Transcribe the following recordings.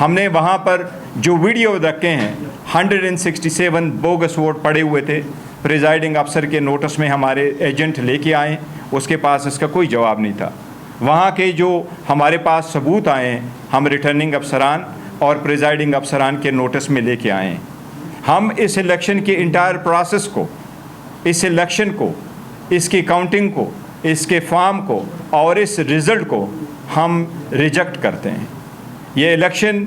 ہم نے وہاں پر جو ویڈیو رکھے ہیں 167 بوگس ووٹ پڑے ہوئے تھے، پریزائڈنگ افسر کے نوٹس میں ہمارے ایجنٹ لے کے آئے، اس کے پاس اس کا کوئی جواب نہیں تھا۔ وہاں کے جو ہمارے پاس ثبوت آئے ہیں ہم ریٹرننگ افسران اور پریزائڈنگ افسران کے نوٹس میں لے کے آئے ہیں۔ ہم اس الیکشن کے انٹائر پروسیس کو، اس الیکشن کو، اس کی کاؤنٹنگ کو، اس کے فارم کو اور اس رزلٹ کو ہم ریجیکٹ کرتے ہیں۔ یہ الیکشن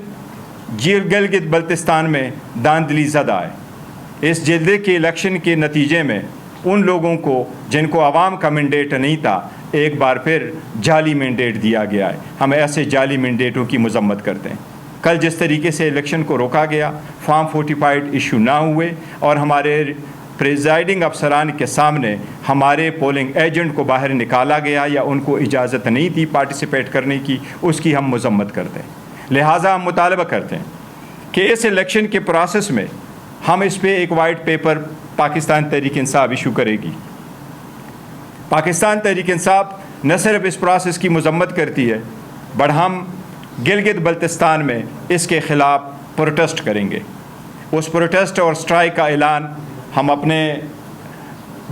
گلگت بلتستان میں داندلی زدہ ہے۔ اس جلدے کے الیکشن کے نتیجے میں ان لوگوں کو جن کو عوام کا مینڈیٹ نہیں تھا ایک بار پھر جعلی مینڈیٹ دیا گیا ہے۔ ہم ایسے جعلی مینڈیٹوں کی مذمت کرتے ہیں۔ کل جس طریقے سے الیکشن کو روکا گیا، فارم 45 ایشو نہ ہوئے اور ہمارے پریزائڈنگ افسران کے سامنے ہمارے پولنگ ایجنٹ کو باہر نکالا گیا یا ان کو اجازت نہیں تھی پارٹیسپیٹ کرنے کی، اس کی ہم مذمت کرتے ہیں۔ لہٰذا ہم مطالبہ کرتے ہیں کہ اس الیکشن کے پروسیس میں ہم اس پہ ایک white paper Pakistan Tehreek Insaf issue کرے گی۔ پاکستان تحریک انصاف نہ صرف اس پروسیس کی مذمت کرتی ہے بٹ ہم گلگت بلتستان میں اس کے خلاف پروٹیسٹ کریں گے۔ اس پروٹیسٹ اور اسٹرائک کا اعلان ہم اپنے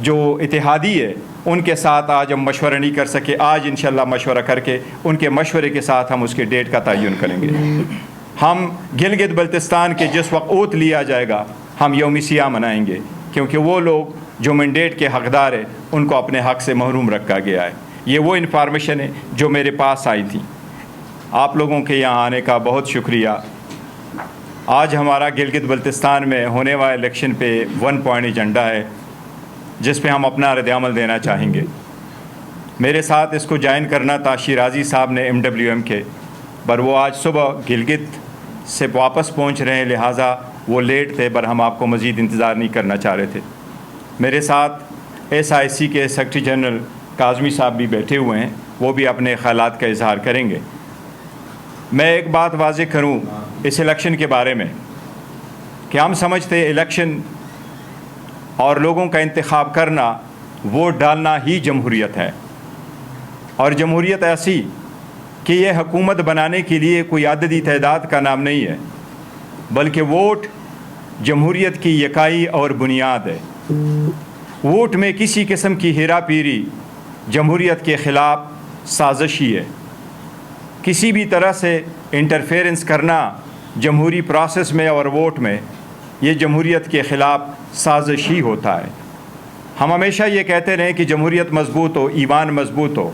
جو اتحادی ہے ان کے ساتھ آج ہم مشورہ نہیں کر سکے، آج انشاءاللہ مشورہ کر کے ان کے مشورے کے ساتھ ہم اس کے ڈیٹ کا تعین کریں گے۔ ہم گلگت بلتستان کے جس وقت اوت لیا جائے گا ہم یوم سیاہ منائیں گے، کیونکہ وہ لوگ جو مینڈیٹ کے حقدار ہیں ان کو اپنے حق سے محروم رکھا گیا ہے۔ یہ وہ انفارمیشن ہے جو میرے پاس آئی تھی۔ آپ لوگوں کے یہاں آنے کا بہت شکریہ۔ آج ہمارا گلگت بلتستان میں ہونے والے الیکشن پہ 1 پوائنٹ ایجنڈا ہے جس پہ ہم اپنا رد عمل دینا چاہیں گے۔ میرے ساتھ اس کو جوائن کرنا تھا شیرازی صاحب نے MWM کے، پر وہ آج صبح گلگت سے واپس پہنچ رہے ہیں، لہٰذا وہ لیٹ تھے، پر ہم آپ کو مزید انتظار نہیں کرنا چاہ رہے تھے۔ میرے ساتھ SIC کے سیکرٹری جنرل کاظمی صاحب بھی بیٹھے ہوئے ہیں، وہ بھی اپنے خیالات کا اظہار کریں گے۔ میں ایک بات واضح کروں اس الیکشن کے بارے میں کہ ہم سمجھتے الیکشن اور لوگوں کا انتخاب کرنا، ووٹ ڈالنا ہی جمہوریت ہے، اور جمہوریت ایسی کہ یہ حکومت بنانے کے لیے کوئی عددی تعداد کا نام نہیں ہے، بلکہ ووٹ جمہوریت کی یکائی اور بنیاد ہے۔ ووٹ میں کسی قسم کی ہیرا پھیری جمہوریت کے خلاف سازشی ہے۔ کسی بھی طرح سے انٹرفیرنس کرنا جمہوری پروسیس میں اور ووٹ میں، یہ جمہوریت کے خلاف سازش ہی ہوتا ہے۔ ہم ہمیشہ یہ کہتے رہے کہ جمہوریت مضبوط ہو، ایمان مضبوط ہو،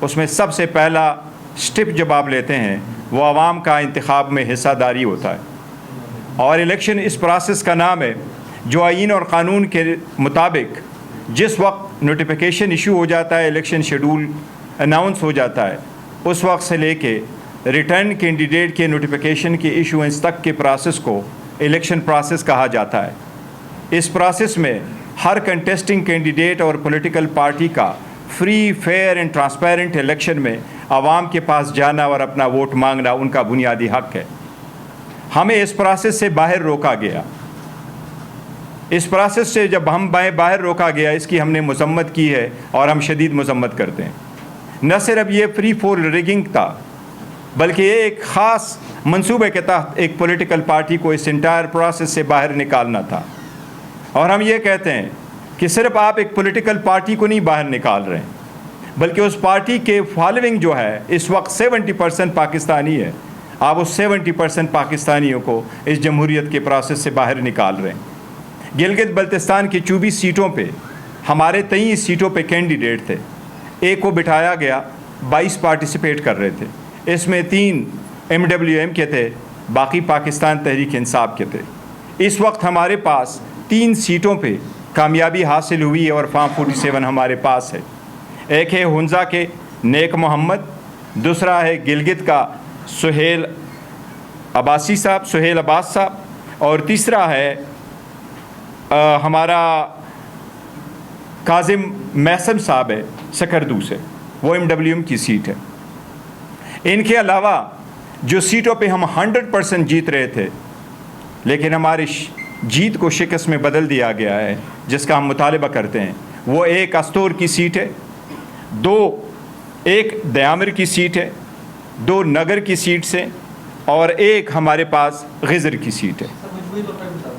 اس میں سب سے پہلا سٹیپ جب آپ لیتے ہیں وہ عوام کا انتخاب میں حصہ داری ہوتا ہے، اور الیکشن اس پروسیس کا نام ہے جو آئین اور قانون کے مطابق جس وقت نوٹیفیکیشن ایشو ہو جاتا ہے، الیکشن شیڈول اناؤنس ہو جاتا ہے، اس وقت سے لے کے ریٹرن کینڈیڈیٹ کے نوٹیفیکیشن کے ایشوئنس تک کے پروسیس کو الیکشن پروسیس کہا جاتا ہے۔ اس پروسیس میں ہر کنٹیسٹنگ کینڈیڈیٹ اور پولیٹیکل پارٹی کا free, fair and transparent election میں عوام کے پاس جانا اور اپنا ووٹ مانگنا ان کا بنیادی حق ہے۔ ہمیں اس پروسیس سے باہر روکا گیا۔ اس پروسیس سے جب ہم باہر روکا گیا، اس کی ہم نے مذمت کی ہے اور ہم شدید مذمت کرتے ہیں۔ نہ صرف یہ فری فور ریگنگ تھا، بلکہ یہ ایک خاص منصوبے کے تحت ایک پولیٹیکل پارٹی کو اس انٹائر پروسیس سے باہر نکالنا تھا۔ اور ہم یہ کہتے ہیں کہ صرف آپ ایک پولیٹیکل پارٹی کو نہیں باہر نکال رہے ہیں، بلکہ اس پارٹی کے فالوئنگ جو ہے اس وقت 70% پاکستانی ہے، آپ اس 70% پاکستانیوں کو اس جمہوریت کے پروسیس سے باہر نکال رہے ہیں۔ گلگت بلتستان کی 24 سیٹوں پہ ہمارے 23 سیٹوں پہ کینڈیڈیٹ تھے، ایک کو بٹھایا گیا، 22 پارٹیسپیٹ کر رہے تھے، اس میں 3 MWM کے تھے، باقی پاکستان تحریک انصاف کے تھے۔ اس وقت ہمارے پاس 3 سیٹوں پہ کامیابی حاصل ہوئی ہے اور فارم 47 ہمارے پاس ہے۔ ایک ہے ہنزا کے نیک محمد، دوسرا ہے گلگت کا سہیل عباس صاحب، اور تیسرا ہے ہمارا کاظم محسن صاحب ہے سکردو سے، وہ MWM کی سیٹ ہے۔ ان کے علاوہ جو سیٹوں پہ ہم 100% جیت رہے تھے لیکن ہماری جیت کو شکست میں بدل دیا گیا ہے، جس کا ہم مطالبہ کرتے ہیں، وہ ایک استور کی سیٹ ہے، ایک دیامر کی سیٹ ہے، 2 نگر کی سیٹ سے، اور ایک ہمارے پاس غزر کی سیٹ ہے.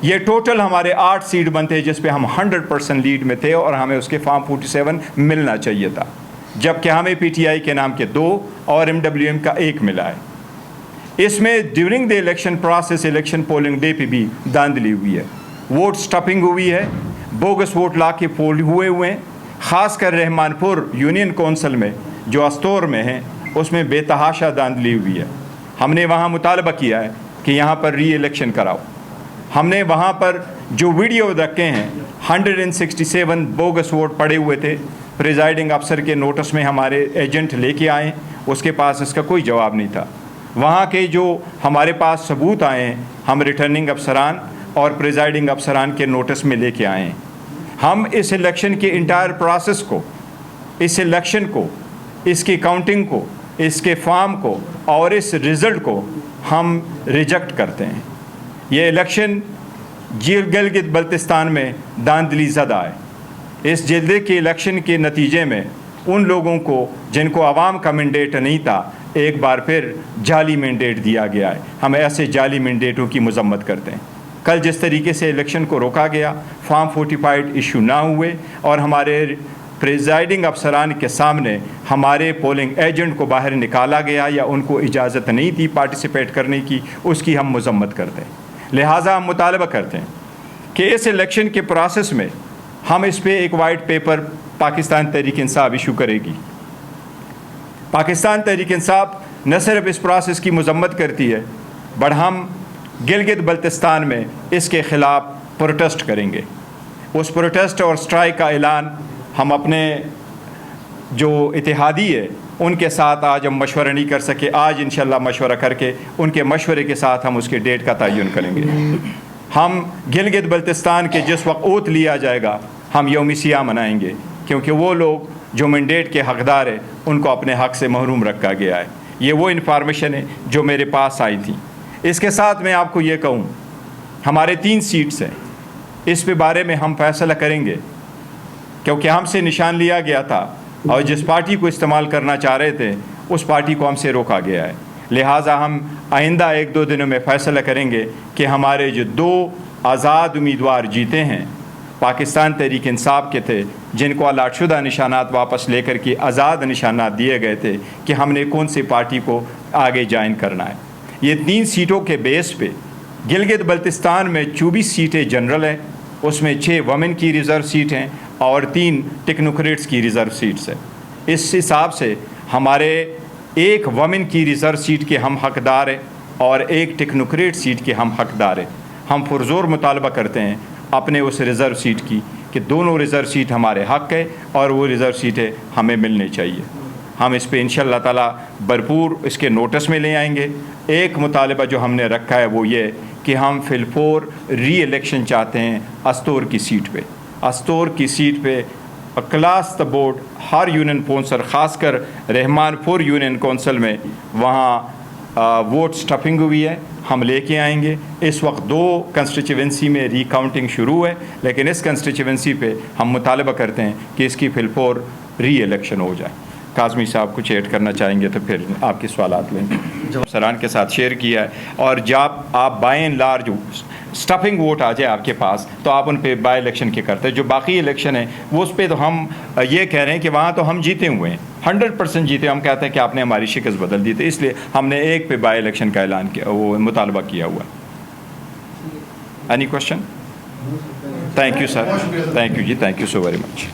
یہ ٹوٹل ہمارے 8 سیٹ بنتے ہیں جس پہ ہم 100% لیڈ میں تھے اور ہمیں اس کے فارم 47 ملنا چاہیے تھا, جبکہ ہمیں پی ٹی آئی کے نام کے 2 اور MWM کا 1 ملا ہے. اس میں during the election process election polling day پہ بھی دھاندلی ہوئی ہے, ووٹ سٹفنگ ہوئی ہے, بوگس ووٹ لا کے پول ہوئے ہیں. خاص کر رحمان پور یونین کونسل میں جو استور میں ہیں اس میں بے تحاشا دھاندلی ہوئی ہے. ہم نے وہاں مطالبہ کیا ہے کہ یہاں پر ری الیکشن کراؤ. ہم نے وہاں پر جو ویڈیو رکھے ہیں 167 بوگس ووٹ پڑے ہوئے تھے, پریزائڈنگ افسر کے نوٹس میں ہمارے ایجنٹ لے کے آئے, اس کے پاس اس کا کوئی جواب نہیں تھا. وہاں کے جو ہمارے پاس ثبوت آئے ہیں ہم ریٹرننگ افسران اور پریزائڈنگ افسران کے نوٹس میں لے کے آئے ہیں. ہم اس الیکشن کے انٹائر پروسیس کو, اس الیکشن کو, اس کی کاؤنٹنگ کو, اس کے فارم کو اور اس رزلٹ کو ہم ریجیکٹ کرتے ہیں. یہ الیکشن گلگت بلتستان میں دھاندلی زدہ ہے. اس جلدے کے الیکشن کے نتیجے میں ان لوگوں کو جن کو عوام کا مینڈیٹ نہیں تھا ایک بار پھر جعلی مینڈیٹ دیا گیا ہے. ہم ایسے جعلی مینڈیٹوں کی مذمت کرتے ہیں. کل جس طریقے سے الیکشن کو روکا گیا, فارم 45 ایشو نہ ہوئے اور ہمارے پریزائڈنگ افسران کے سامنے ہمارے پولنگ ایجنٹ کو باہر نکالا گیا یا ان کو اجازت نہیں تھی پارٹیسپیٹ کرنے کی, اس کی ہم مذمت کرتے ہیں. لہٰذا ہم مطالبہ کرتے ہیں کہ اس الیکشن کے پروسیس میں ہم اس پہ ایک white paper Pakistan Tehreek Insaf issue کرے گی. پاکستان تحریک انصاف نہ صرف اس پروسیس کی مذمت کرتی ہے بٹ ہم گلگت بلتستان میں اس کے خلاف پروٹیسٹ کریں گے. اس پروٹیسٹ اور اسٹرائک کا اعلان ہم اپنے جو اتحادی ہے ان کے ساتھ آج ہم مشورہ نہیں کر سکے. آج انشاءاللہ مشورہ کر کے ان کے مشورے کے ساتھ ہم اس کے ڈیٹ کا تعین کریں گے. ہم گلگت بلتستان کے جس وقت اوت لیا جائے گا ہم یوم سیاہ منائیں گے, کیونکہ وہ لوگ جو مینڈیٹ کے حقدار ہیں ان کو اپنے حق سے محروم رکھا گیا ہے. یہ وہ انفارمیشن ہے جو میرے پاس آئی تھی. اس کے ساتھ میں آپ کو یہ کہوں, ہمارے 3 سیٹس ہیں, اس پہ بارے میں ہم فیصلہ کریں گے کیونکہ ہم سے نشان لیا گیا تھا اور جس پارٹی کو استعمال کرنا چاہ رہے تھے اس پارٹی کو ہم سے روکا گیا ہے. لہٰذا ہم آئندہ 1-2 دنوں میں فیصلہ کریں گے کہ ہمارے جو 2 آزاد امیدوار جیتے ہیں پاکستان تحریک انصاف کے تھے, جن کو الاٹ شدہ نشانات واپس لے کر کے آزاد نشانات دیے گئے تھے, کہ ہم نے کون سی پارٹی کو آگے جوائن کرنا ہے. یہ 3 سیٹوں کے بیس پہ گلگت بلتستان میں 24 سیٹیں جنرل ہیں, اس میں 6 وومن کی ریزرو سیٹ ہیں اور 3 ٹیکنوکریٹس کی ریزرو سیٹس ہیں. اس حساب سے ہمارے 1 وومن کی ریزرو سیٹ کے ہم حقدار ہیں اور 1 ٹیکنوکریٹ سیٹ کے ہم حقدار ہیں. ہم پرزور مطالبہ کرتے ہیں اپنے اس ریزرو سیٹ کی کہ دونوں ریزرو سیٹ ہمارے حق ہے اور وہ ریزرو سیٹیں ہمیں ملنے چاہیے. ہم اس پہ انشاءاللہ تعالیٰ بھرپور اس کے نوٹس میں لے آئیں گے. ایک مطالبہ جو ہم نے رکھا ہے وہ یہ کہ ہم فی الفور ری الیکشن چاہتے ہیں استور کی سیٹ پہ. استور کی سیٹ پہ اکلاس دا بورڈ ہر یونین کونسل, خاص کر رحمان پور یونین کونسل میں وہاں ووٹ سٹفنگ ہوئی ہے, ہم لے کے آئیں گے. اس وقت 2 کنسٹیچوئنسی میں ری کاؤنٹنگ شروع ہے, لیکن اس کنسٹیچوئنسی پہ ہم مطالبہ کرتے ہیں کہ اس کی فی الفور ری الیکشن ہو جائے. کاظمی صاحب کچھ ایڈ کرنا چاہیں گے تو پھر آپ کے سوالات لیں. افسران کے ساتھ شیئر کیا ہے, اور جب آپ by and large stuffing vote آ جائے آپ کے پاس تو آپ ان پہ بائی الیکشن کے کرتے ہیں. جو باقی الیکشن ہے وہ اس پہ تو ہم یہ کہہ رہے ہیں کہ وہاں تو ہم جیتے ہوئے ہیں, 100% جیتے. ہم کہتے ہیں کہ آپ نے ہماری شکست بدل دی تھی, اس لیے ہم نے 1 پہ بائی الیکشن کا اعلان کیا, وہ مطالبہ کیا ہوا. Any question? Thank you sir, thank you جی, thank you so very much.